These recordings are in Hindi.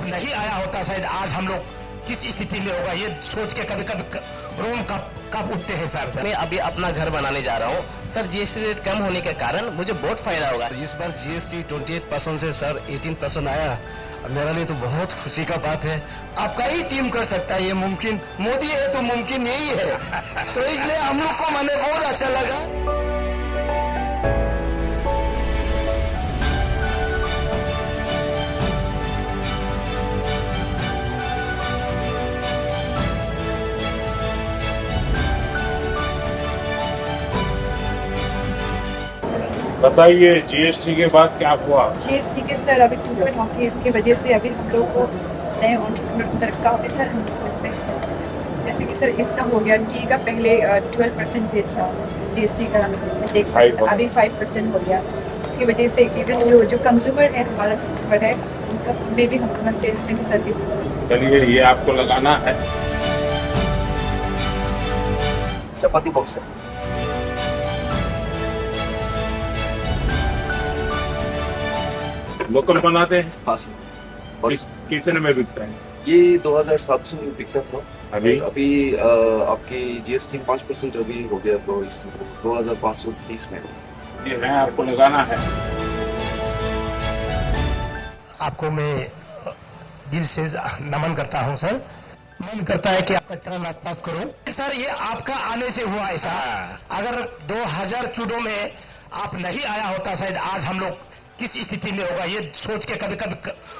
नहीं आया होता शायद आज हम लोग किस स्थिति में होगा, ये सोच के कभी कभी रोम कब उठते हैं सर। मैं अभी अपना घर बनाने जा रहा हूँ सर। जीएसटी रेट कम होने के कारण मुझे बहुत फायदा होगा। इस बार जीएसटी 28% से सर 18% आया। मेरे लिए तो बहुत खुशी का बात है। आपका ही टीम कर सकता है ये मुमकिन, मोदी है तो मुमकिन यही है। तो इसलिए हम लोग को मैंने बहुत अच्छा लगा। बताइए जीएसटी के बाद क्या हुआ? जीएसटी के सर अभी 2% होगी, इसकी वजह से अभी हम लोग को नए एंटरप्रेन्योर सर काफ़ी सर हम लोग इसमें जैसे कि सर इसका हो गया टी का पहले 12% था जीएसटी का, इसमें देख सकते हैं अभी 5% हो गया। इसकी वजह से इवन जो कंज्यूमर है, हमारा कंज्यूमर है, उनका में भी हम सेल्स में भी सर। चलिए ये आपको लगाना है। चपाती बॉक्स है। लोकल बनाते हैं? हाँ सर। और कितने में बिकता है? ये 2700 में बिकता था। अभी आपकी जीएसटी 5% अभी हो गया, तो इस 2530 में ये है, आपको लगाना है। आपको मैं दिल से नमन करता हूं सर। मन करता है कि आपका चरण आसपास करो सर। ये आपका आने से हुआ ऐसा। अगर 2014 में आप नहीं आया होता शायद आज हम लोग किस स्थिति में होगा, ये सोच के कभी कभी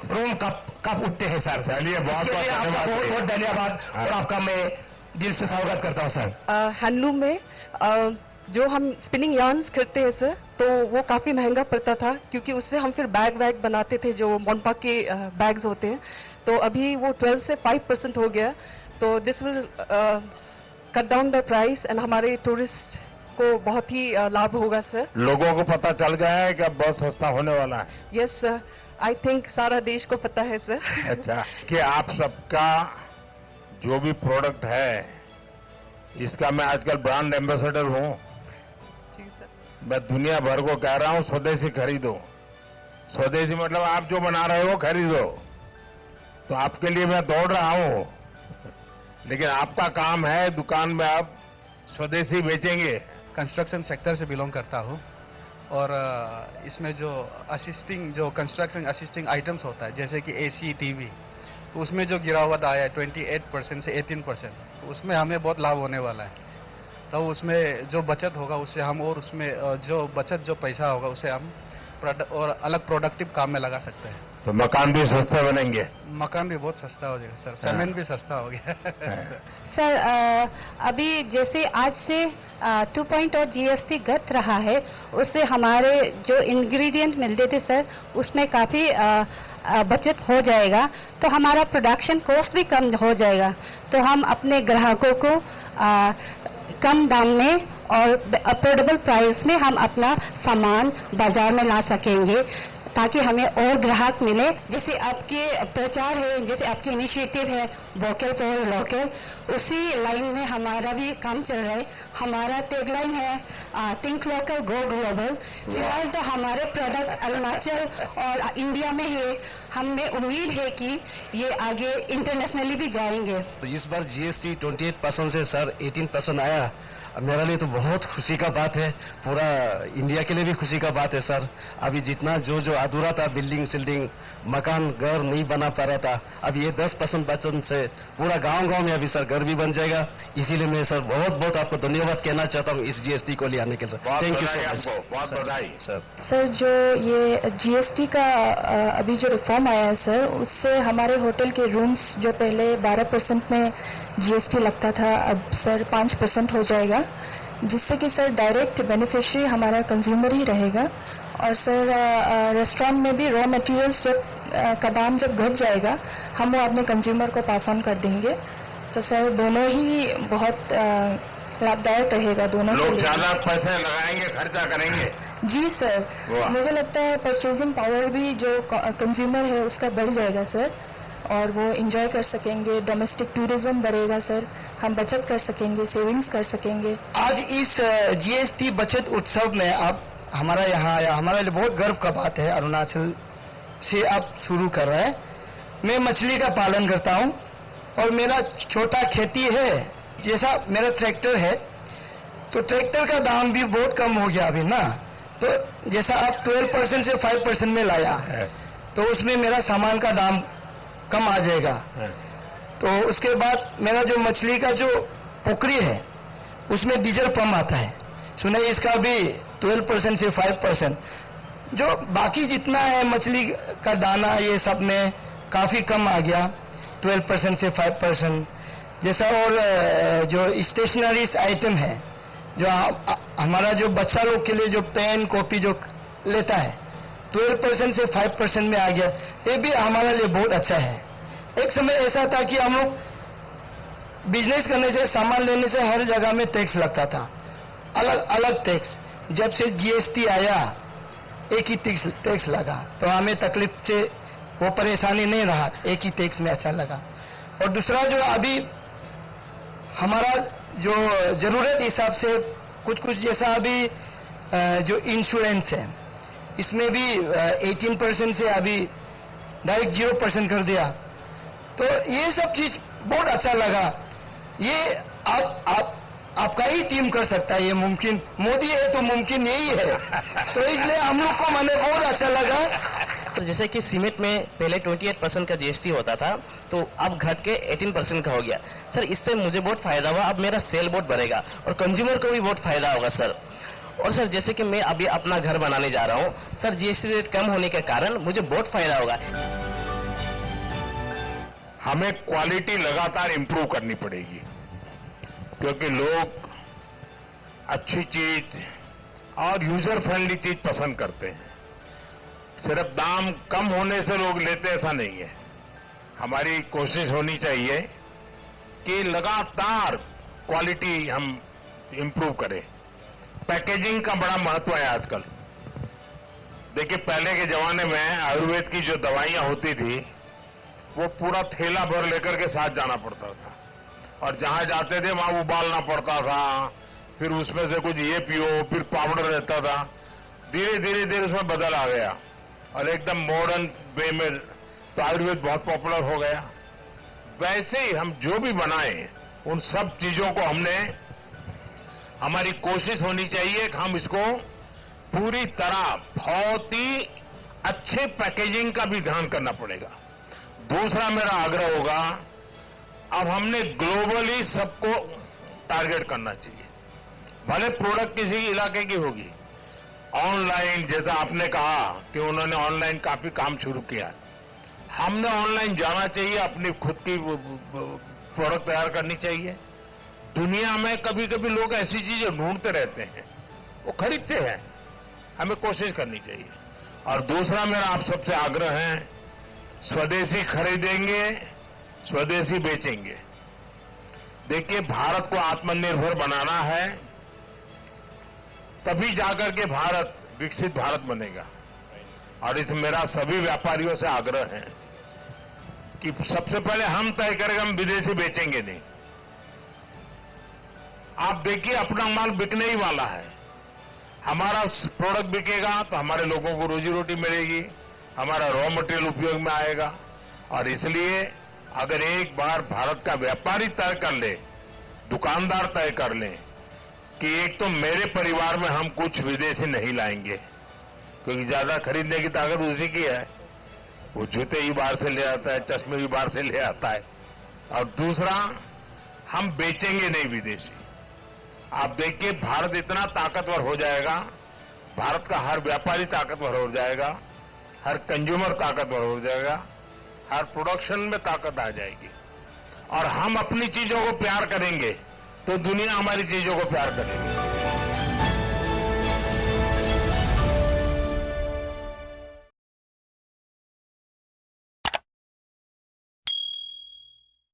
रोम कब उठते हैं सर। चलिए बहुत बहुत धन्यवाद और आपका मैं दिल से स्वागत करता हूँ सर। हैंडलूम में जो हम स्पिनिंग यार्न्स करते हैं सर, तो वो काफ़ी महंगा पड़ता था, क्योंकि उससे हम फिर बैग बनाते थे जो मोनपा के बैग्स होते हैं। तो अभी वो 12 से 5% हो गया। तो this will cut down the price and हमारे टूरिस्ट को बहुत ही लाभ होगा सर। लोगों को पता चल गया है कि अब बहुत सस्ता होने वाला है। यस सर, आई थिंक सारा देश को पता है सर। अच्छा, कि आप सबका जो भी प्रोडक्ट है इसका मैं आजकल ब्रांड एम्बेसडर हूँ। जी सर। मैं दुनिया भर को कह रहा हूँ स्वदेशी खरीदो। स्वदेशी मतलब आप जो बना रहे हो खरीदो। तो आपके लिए मैं दौड़ रहा हूँ, लेकिन आपका काम है दुकान में आप स्वदेशी बेचेंगे। कंस्ट्रक्शन सेक्टर से बिलोंग करता हूँ और इसमें जो कंस्ट्रक्शन असिस्टिंग आइटम्स होता है, जैसे कि एसी, टीवी, उसमें जो गिरावट आया है 28% से 18%, उसमें हमें बहुत लाभ होने वाला है। तो उसमें जो बचत होगा उससे हम, और उसमें जो पैसा होगा उससे हम और अलग प्रोडक्टिव काम में लगा सकते हैं। तो मकान भी सस्ते बनेंगे। मकान भी बहुत सस्ता हो जाएगा सर, सीमेंट भी सस्ता हो गया। सर अभी जैसे आज से 2 पॉइंट और जीएसटी घट रहा है, उससे हमारे जो इंग्रेडिएंट मिलते थे सर उसमें काफ़ी बचत हो जाएगा। तो हमारा प्रोडक्शन कॉस्ट भी कम हो जाएगा। तो हम अपने ग्राहकों को कम दाम में और अफोर्डेबल प्राइस में हम अपना सामान बाजार में ला सकेंगे, ताकि हमें और ग्राहक मिले। जैसे आपके प्रचार है, जैसे आपकी इनिशिएटिव है वोकल फॉर लोकल, उसी लाइन में हमारा भी काम चल रहा है। हमारा टैगलाइन है थिंक लोकल गो ग्लोबल। फिलहाल तो हमारे प्रोडक्ट अरुणाचल और इंडिया में है। हमें उम्मीद है कि ये आगे इंटरनेशनली भी जाएंगे। इस बार जीएसटी 28% से सर 18% आया। मेरे लिए तो बहुत खुशी का बात है। पूरा इंडिया के लिए भी खुशी का बात है सर। अभी जितना जो अधूरा था, बिल्डिंग सिल्डिंग मकान घर नहीं बना पा रहा था, अब ये 10% बचत से पूरा गांव में अभी सर घर भी बन जाएगा। इसीलिए मैं सर बहुत आपको धन्यवाद कहना चाहता हूँ इस जीएसटी को ले आने के लिए। Thank you sir. बहुत बधाई सर। सर जो ये जीएसटी का अभी जो रिफॉर्म आया है सर, उससे हमारे होटल के रूम्स जो पहले 12% में जीएसटी लगता था, अब सर 5% हो जाएगा, जिससे कि सर डायरेक्ट बेनिफिशियरी हमारा कंज्यूमर ही रहेगा। और सर रेस्टोरेंट में भी रॉ मटेरियल्स का दाम जब घट जाएगा, हम वो अपने कंज्यूमर को पास ऑन कर देंगे। तो सर दोनों ही बहुत लाभदायक रहेगा दोनों के लिए। लोग ज्यादा पैसे लगाएंगे, खर्चा करेंगे। जी सर, मुझे लगता है परचेजिंग पावर भी जो कंज्यूमर है उसका बढ़ जाएगा सर, और वो एंजॉय कर सकेंगे। डोमेस्टिक टूरिज्म बढ़ेगा सर, हम बचत कर सकेंगे, सेविंग्स कर सकेंगे। आज इस जीएसटी बचत उत्सव में आप हमारा यहाँ आया, हमारे लिए बहुत गर्व का बात है। अरुणाचल से आप शुरू कर रहे हैं मैं मछली का पालन करता हूं और मेरा छोटा खेती है। जैसा मेरा ट्रैक्टर है तो ट्रैक्टर का दाम भी बहुत कम हो गया अभी ना, तो जैसा आप 12% से 5% में लाया तो उसमें मेरा सामान का दाम कम आ जाएगा। तो उसके बाद मेरा जो मछली का जो पोखरी है उसमें डीजल पंप आता है, सुना इसका भी 12% से 5%। जो बाकी जितना है मछली का दाना ये सब में काफी कम आ गया, 12% से 5%। जैसा और जो स्टेशनरी आइटम है, जो हमारा जो बच्चा लोग के लिए जो पेन कॉपी जो लेता है 12% से 5% में आ गया, ये भी हमारे लिए बहुत अच्छा है। एक समय ऐसा था कि हम लोग बिजनेस करने से, सामान लेने से हर जगह में टैक्स लगता था, अलग अलग टैक्स। जब से जीएसटी आया एक ही टैक्स लगा तो हमें तकलीफ से वो परेशानी नहीं रहा, एक ही टैक्स में अच्छा लगा। और दूसरा जो अभी हमारा जो जरूरत हिसाब से कुछ कुछ जैसा अभी जो इंश्योरेंस है इसमें भी 18% से अभी डायरेक्ट 0% कर दिया, तो ये सब चीज बहुत अच्छा लगा। ये आपका ही टीम कर सकता है, ये मुमकिन मोदी है तो मुमकिन यही है, तो इसलिए हम लोग को मैंने बहुत अच्छा लगा। तो जैसे कि सीमेंट में पहले 28% का जीएसटी होता था तो अब घट के 18% का हो गया। सर इससे मुझे बहुत फायदा हुआ, अब मेरा सेल बहुत बढ़ेगा और कंज्यूमर को भी बहुत फायदा होगा सर। और सर जैसे कि मैं अभी अपना घर बनाने जा रहा हूँ सर, जीएसटी रेट कम होने के कारण मुझे बहुत फायदा होगा। हमें क्वालिटी लगातार इंप्रूव करनी पड़ेगी क्योंकि लोग अच्छी चीज और यूजर फ्रेंडली चीज पसंद करते हैं। सिर्फ दाम कम होने से लोग लेते ऐसा नहीं है। हमारी कोशिश होनी चाहिए कि लगातार क्वालिटी हम इंप्रूव करें। पैकेजिंग का बड़ा महत्व है आजकल। देखिए पहले के जमाने में आयुर्वेद की जो दवाइयां होती थी वो पूरा थैला भर लेकर के साथ जाना पड़ता था और जहां जाते थे वहां उबालना पड़ता था, फिर उसमें से कुछ ये पियो, फिर पाउडर रहता था। धीरे धीरे उसमें बदल आ गया और एकदम मॉडर्न वे में तो आयुर्वेद बहुत पॉपुलर हो गया। वैसे ही हम जो भी बनाएं उन सब चीजों को हमारी कोशिश होनी चाहिए कि हम इसको पूरी तरह बहुत ही अच्छे पैकेजिंग का भी ध्यान करना पड़ेगा। दूसरा मेरा आग्रह होगा, अब हमने ग्लोबली सबको टारगेट करना चाहिए। भले प्रोडक्ट किसी इलाके की होगी, ऑनलाइन जैसा आपने कहा कि उन्होंने ऑनलाइन काफी काम शुरू किया, हमने ऑनलाइन जाना चाहिए, अपनी खुद की प्रोडक्ट तैयार करनी चाहिए। दुनिया में कभी कभी लोग ऐसी चीजें ढूंढते रहते हैं, वो खरीदते हैं, हमें कोशिश करनी चाहिए। और दूसरा मेरा आप सबसे आग्रह है, स्वदेशी खरीदेंगे, स्वदेशी बेचेंगे। देखिए भारत को आत्मनिर्भर बनाना है, तभी जाकर के भारत विकसित भारत बनेगा। और इसमें मेरा सभी व्यापारियों से आग्रह है कि सबसे पहले हम तय करेंगे, हम विदेशी बेचेंगे नहीं। आप देखिए अपना माल बिकने ही वाला है, हमारा प्रोडक्ट बिकेगा तो हमारे लोगों को रोजी रोटी मिलेगी, हमारा रॉ मटेरियल उपयोग में आएगा। और इसलिए अगर एक बार भारत का व्यापारी तय कर ले, दुकानदार तय कर ले कि एक तो मेरे परिवार में हम कुछ विदेशी नहीं लाएंगे, क्योंकि ज्यादा खरीदने की ताकत उसी की है, वो जूते ही बाहर से ले आता है, चश्मे भी बाहर से ले आता है। और दूसरा, हम बेचेंगे नहीं विदेशी। आप देखिए भारत इतना ताकतवर हो जाएगा, भारत का हर व्यापारी ताकतवर हो जाएगा, हर कंज्यूमर ताकतवर हो जाएगा, हर प्रोडक्शन में ताकत आ जाएगी। और हम अपनी चीजों को प्यार करेंगे तो दुनिया हमारी चीजों को प्यार करेगी।